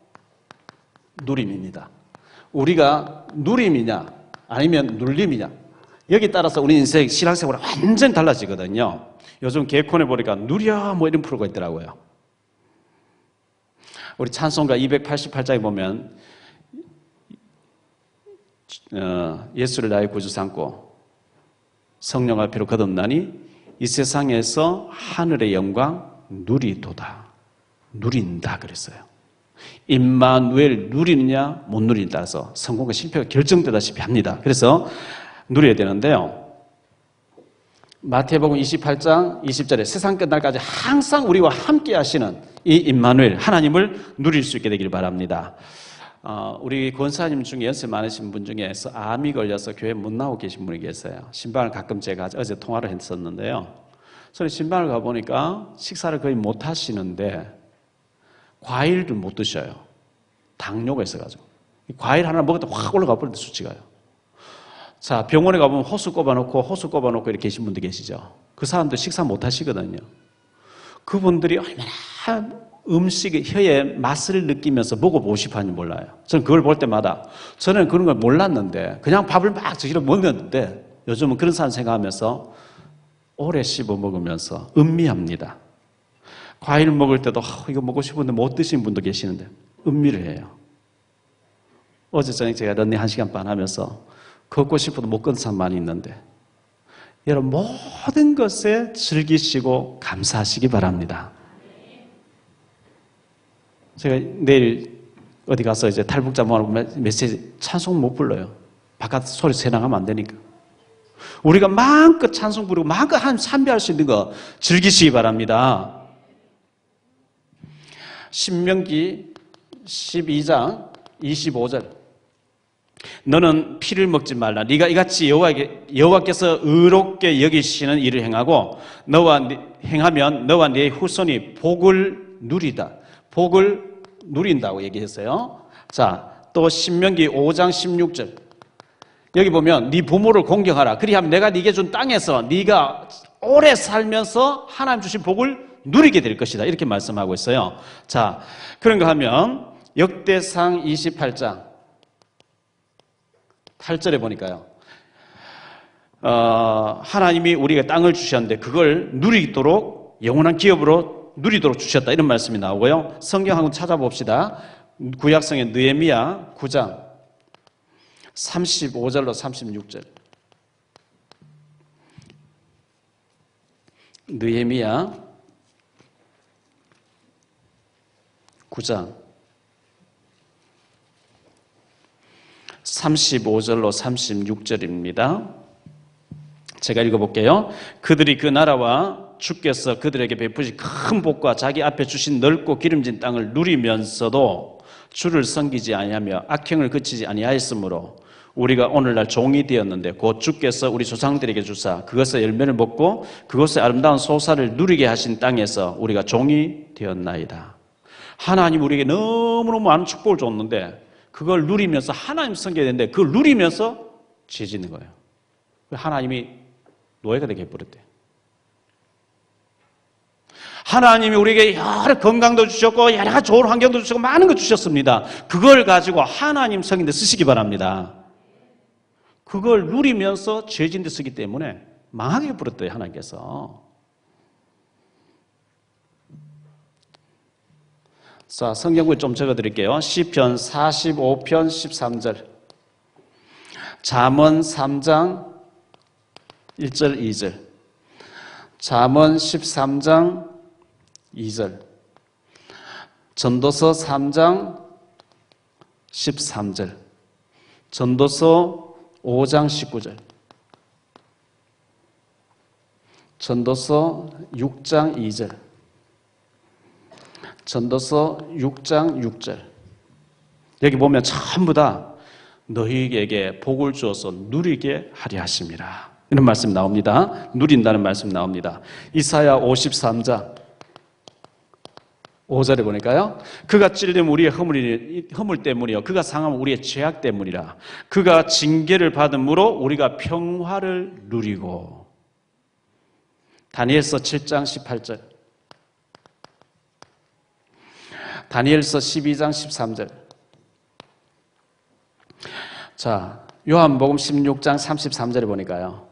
누림입니다. 우리가 누림이냐 아니면 눌림이냐 여기 따라서 우리 인생 신앙생활이 완전히 달라지거든요. 요즘 개콘에 보니까 누려 뭐 이런 프로가 있더라고요. 우리 찬송가 288장에 보면 예수를 나의 구주 삼고 성령 앞으로 거듭나니 이 세상에서 하늘의 영광 누리도다. 누린다 그랬어요. 임마누엘 누리느냐 못 누리느냐에 따라서 성공과 실패가 결정되다시피 합니다. 그래서 누려야 되는데요. 마태복음 28장 20절에 세상 끝날까지 항상 우리와 함께 하시는 이 임마누엘 하나님을 누릴 수 있게 되기를 바랍니다. 우리 권사님 중에 연세 많으신 분 중에서 암이 걸려서 교회 못 나오고 계신 분이 계세요. 신방을 가끔 제가 어제 통화를 했었는데요. 저는 신방을 가보니까 식사를 거의 못 하시는데 과일을 못 드셔요. 당뇨가 있어가지고. 과일 하나 먹을 때 확 올라가 버리는데 수치가요. 자, 병원에 가보면 호수 꼽아놓고 이렇게 계신 분들 계시죠. 그 사람들 식사 못 하시거든요. 그분들이 얼마나 음식의 혀의 맛을 느끼면서 먹어보고 싶어 하는지 몰라요. 저는 그걸 볼 때마다 저는 그런 걸 몰랐는데 그냥 밥을 막 저기로 먹는데 요즘은 그런 사람 생각하면서 오래 씹어 먹으면서 음미합니다. 과일 먹을 때도 이거 먹고 싶은데 못 드시는 분도 계시는데 음미를 해요. 어제 저녁 제가 런닝 1시간 반 하면서 걷고 싶어도 못 걷는 사람 많이 있는데 여러분 모든 것에 즐기시고 감사하시기 바랍니다. 제가 내일 어디 가서 이제 탈북자 모아놓고 메시지 찬송 못 불러요. 바깥 소리 새 나가면 안 되니까. 우리가 마음껏 찬송 부르고 마음껏 찬미할 수 있는 거 즐기시기 바랍니다. 신명기 12장 25절 너는 피를 먹지 말라. 네가 이같이 여호와께서 의롭게 여기시는 일을 행하고 행하면 너와 네 후손이 복을 누리다. 복을 누린다고 얘기했어요. 자, 또 신명기 5장 16절 여기 보면 네 부모를 공경하라. 그리하면 내가 네게 준 땅에서 네가 오래 살면서 하나님 주신 복을 누리게 될 것이다. 이렇게 말씀하고 있어요. 자, 그런가 하면 역대상 28장 8절에 보니까요. 하나님이 우리에게 땅을 주셨는데 그걸 누리도록 영원한 기업으로 누리도록 주셨다. 이런 말씀이 나오고요. 성경 한번 찾아봅시다. 구약성의 느헤미야 9장 35절로 36절. 느헤미야 9장 35절로 36절입니다. 제가 읽어볼게요. 그들이 그 나라와 주께서 그들에게 베푸신 큰 복과 자기 앞에 주신 넓고 기름진 땅을 누리면서도 주를 섬기지 아니하며 악행을 그치지 아니하였으므로 우리가 오늘날 종이 되었는데 곧 주께서 우리 조상들에게 주사 그것의 열매를 먹고 그것의 아름다운 소사를 누리게 하신 땅에서 우리가 종이 되었나이다. 하나님 우리에게 너무너무 많은 축복을 줬는데 그걸 누리면서 하나님 섬겨야 되는데 그걸 누리면서 죄 짓는 거예요. 하나님이 노예가 되게 해버렸대요. 하나님이 우리에게 여러 건강도 주셨고 여러 가지 좋은 환경도 주셨고 많은 거 주셨습니다. 그걸 가지고 하나님 섬기는 데 쓰시기 바랍니다. 그걸 누리면서 죄 짓는 데 쓰기 때문에 망하게 해버렸대요. 하나님께서. 자, 성경을 좀 적어드릴게요. 시편 45편 13절, 잠언 3장 1절 2절, 잠언 13장 2절, 전도서 3장 13절, 전도서 5장 19절, 전도서 6장 2절, 전도서 6장 6절. 여기 보면 전부 다 너희에게 복을 주어서 누리게 하려 하심이라. 이런 말씀 나옵니다. 누린다는 말씀 나옵니다. 이사야 53장 5절에 보니까요. 그가 찔림 우리의 허물 때문이요. 그가 상함 우리의 죄악 때문이라. 그가 징계를 받음으로 우리가 평화를 누리고. 다니엘서 7장 18절. 다니엘서 12장 13절. 자, 요한복음 16장 33절에 보니까요.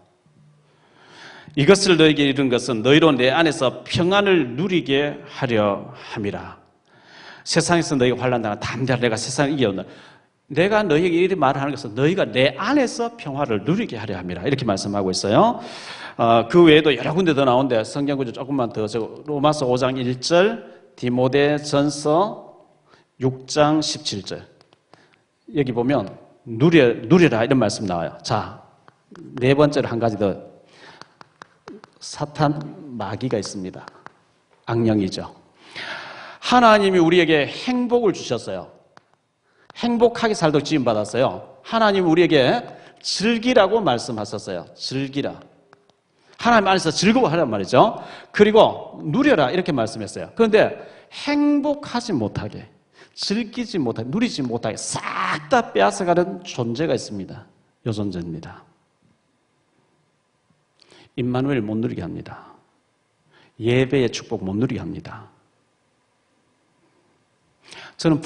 이것을 너에게 이룬 것은 너희로 내 안에서 평안을 누리게 하려 함이라. 세상에서 너희가 환난당한 담대하라. 내가 세상을 이겨온다. 내가 너희에게 이렇게 말하는 것은 너희가 내 안에서 평화를 누리게 하려 함이라. 이렇게 말씀하고 있어요. 그 외에도 여러 군데 더 나오는데 성경 구절 조금만 더 적어. 로마서 5장 1절, 디모데전서 6장 17절. 여기 보면 누리라 이런 말씀 나와요. 자, 네 번째로 한 가지 더. 사탄 마귀가 있습니다. 악령이죠. 하나님이 우리에게 행복을 주셨어요. 행복하게 살도록 지음받았어요. 하나님이 우리에게 즐기라고 말씀하셨어요. 즐기라. 하나님 안에서 즐거워하란 말이죠. 그리고 누려라 이렇게 말씀했어요. 그런데 행복하지 못하게, 즐기지 못하게, 누리지 못하게 싹 다 빼앗아가는 존재가 있습니다. 요 존재입니다. 임마누엘 못 누리게 합니다. 예배의 축복 못 누리게 합니다. 저는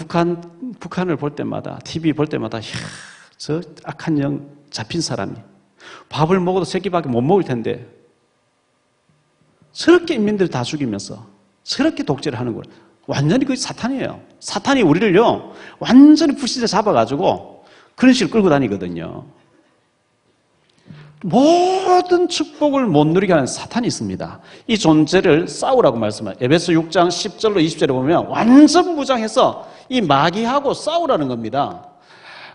북한을 볼 때마다, TV 볼 때마다, 이야, 저 악한 영 잡힌 사람이 밥을 먹어도 세 끼밖에 못 먹을 텐데 저렇게 인민들 다 죽이면서 저렇게 독재를 하는 거예요. 완전히 그게 사탄이에요. 사탄이 우리를요, 완전히 부시대 잡아가지고 그런 식으로 끌고 다니거든요. 모든 축복을 못 누리게 하는 사탄이 있습니다. 이 존재를 싸우라고 말씀해요. 에베소 6장 10절로 20절에 보면 완전 무장해서 이 마귀하고 싸우라는 겁니다.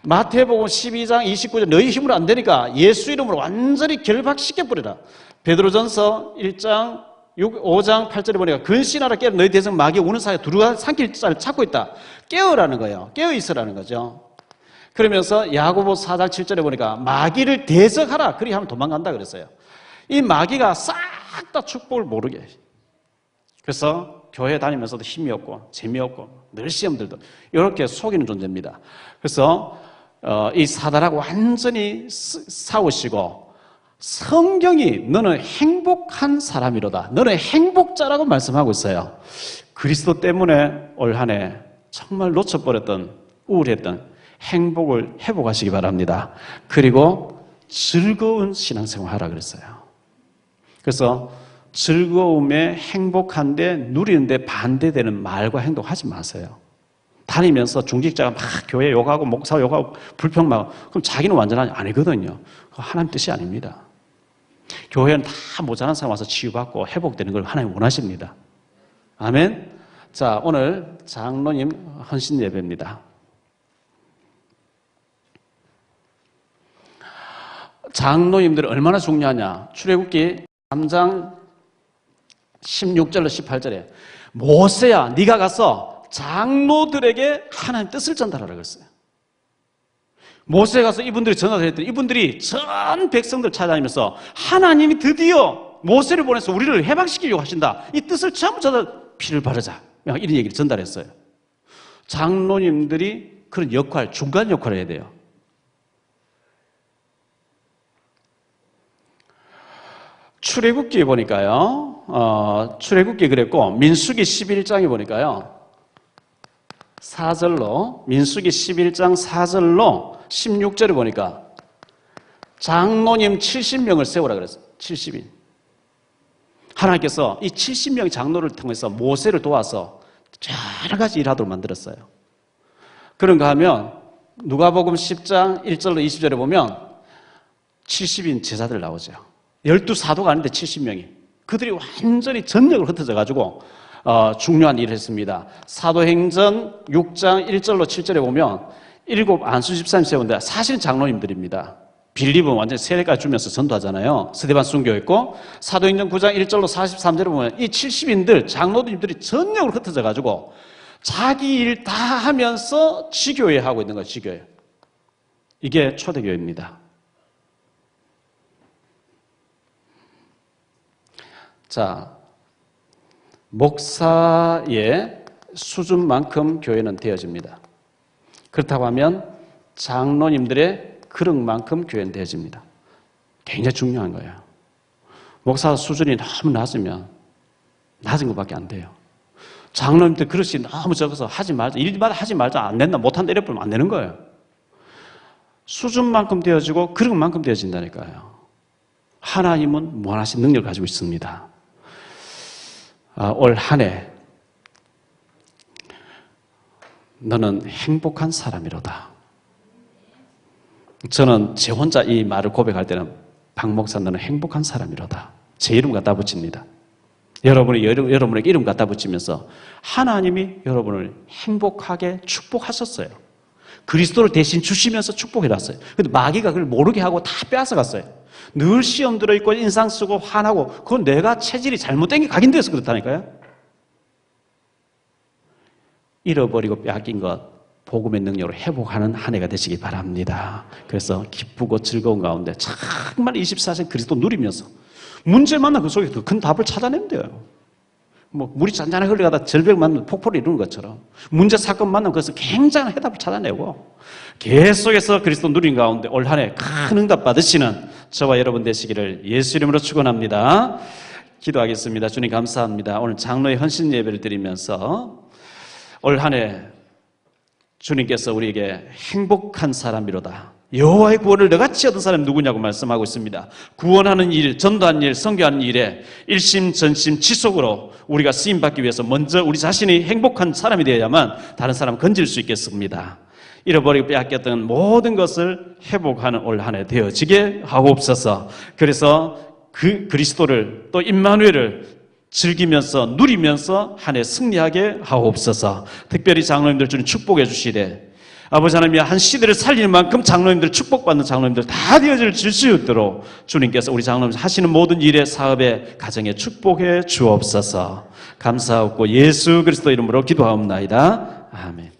마태복음 12장 29절 너희 힘으로 안 되니까 예수 이름으로 완전히 결박시켜버리라. 베드로전서 1장 5장 8절에 보니까 근신하라 깨어 너희 대성 마귀 우는 사이에 두루가 삼킬 자를 찾고 있다. 깨어라는 거예요. 깨어 있으라는 거죠. 그러면서 야고보 4장 7절에 보니까 마귀를 대적하라. 그리 하면 도망간다 그랬어요. 이 마귀가 싹 다 축복을 모르게 해. 그래서 교회 다니면서도 힘이 없고 재미없고 늘 시험들도 이렇게 속이는 존재입니다. 그래서 이 사단하고 완전히 싸우시고 성경이 너는 행복한 사람이로다. 너는 행복자라고 말씀하고 있어요. 그리스도 때문에 올 한 해 정말 놓쳐버렸던 우울했던 행복을 회복하시기 바랍니다. 그리고 즐거운 신앙생활 하라 그랬어요. 그래서 즐거움에 행복한데 누리는데 반대되는 말과 행동하지 마세요. 다니면서 중직자가 막 교회 욕하고 목사 욕하고 불평하고 그럼 자기는 완전한 아니거든요. 그거 하나님 뜻이 아닙니다. 교회는 다 모자란 사람 와서 치유받고 회복되는 걸 하나님 원하십니다. 아멘. 자, 오늘 장로님 헌신 예배입니다. 장로님들이 얼마나 중요하냐. 출애굽기 3장 16절로 18절에 모세야 네가 가서 장로들에게 하나님 뜻을 전달하라 그랬어요. 모세가 가서 이분들이 전화를 했더니 이분들이 전 백성들 찾아다니면서 하나님이 드디어 모세를 보내서 우리를 해방시키려고 하신다. 이 뜻을 전부 전달 피를 바르자. 이런 얘기를 전달했어요. 장로님들이 그런 역할, 중간 역할을 해야 돼요. 출애굽기에 보니까요, 출애굽기 그랬고, 민수기 11장에 보니까요, 4절로, 민수기 11장 4절로 16절에 보니까, 장로님 70명을 세우라 그랬어요. 70인. 하나님께서 이 70명의 장로를 통해서 모세를 도와서 여러 가지 일하도록 만들었어요. 그런가 하면, 누가복음 10장 1절로 20절에 보면, 70인 제자들 나오죠. 12사도가 아닌데 70명이. 그들이 완전히 전력을 흩어져가지고 중요한 일을 했습니다. 사도행전 6장 1절로 7절에 보면 7 안수 집사님 세운데 사실은 장로님들입니다. 빌립은 완전히 세례까지 주면서 전도하잖아요. 스데반 순교했고, 사도행전 9장 1절로 43절에 보면 이 70인들, 장로님들이 전역으로 흩어져 가지고 자기 일 다 하면서 지교회 하고 있는 거예요. 지교회. 이게 초대교회입니다. 자, 목사의 수준만큼 교회는 되어집니다. 그렇다고 하면 장로님들의 그릇만큼 교회는 되어집니다. 굉장히 중요한 거예요. 목사 수준이 너무 낮으면 낮은 것밖에 안 돼요. 장로님들 그릇이 너무 적어서 하지 말자, 일마다 하지 말자, 안 된다, 못한다 이래버리면 안 되는 거예요. 수준만큼 되어지고 그릇만큼 되어진다니까요. 하나님은 무한하신 능력을 가지고 있습니다. 올 한 해 너는 행복한 사람이로다. 저는 제 혼자 이 말을 고백할 때는 박 목사 너는 행복한 사람이로다. 제 이름 갖다 붙입니다. 여러분에게 이름 갖다 붙이면서 하나님이 여러분을 행복하게 축복하셨어요. 그리스도를 대신 주시면서 축복해놨어요. 근데 마귀가 그걸 모르게 하고 다 빼앗아갔어요. 늘 시험 들어있고 인상 쓰고 화나고 그건 내가 체질이 잘못된 게 각인돼서 그렇다니까요. 잃어버리고 빼앗긴 것 복음의 능력으로 회복하는 한 해가 되시기 바랍니다. 그래서 기쁘고 즐거운 가운데 정말 24시간 그리스도 누리면서 문제 만나 그 속에 더 큰 답을 찾아내면 돼요. 뭐 물이 잔잔하게 흘러가다 절벽 만나면 폭포를 이루는 것처럼 문제 사건 만나면 그것을 굉장한 해답을 찾아내고 계속해서 그리스도 누린 가운데 올 한 해 큰 응답 받으시는 저와 여러분 되시기를 예수 이름으로 축원합니다. 기도하겠습니다. 주님 감사합니다. 오늘 장로의 헌신 예배를 드리면서 올 한 해 주님께서 우리에게 행복한 사람이로다. 여호와의 구원을 너같이 얻은 사람이 누구냐고 말씀하고 있습니다. 구원하는 일, 전도하는 일, 선교하는 일에 일심전심 지속으로 우리가 쓰임받기 위해서 먼저 우리 자신이 행복한 사람이 되어야만 다른 사람을 건질 수 있겠습니다. 잃어버리고 빼앗겼던 모든 것을 회복하는 올 한 해 되어지게 하옵소서. 그래서 그 그리스도를 또 임마누엘을 즐기면서 누리면서 한 해 승리하게 하옵소서. 특별히 장로님들 주님 축복해 주시되 아버지 하나님 한 시대를 살리는 만큼 장로님들 축복받는 장로님들 다 되어질 수 있도록 주님께서 우리 장로님 하시는 모든 일에 사업에 가정에 축복해 주옵소서. 감사하고 예수 그리스도 이름으로 기도하옵나이다. 아멘.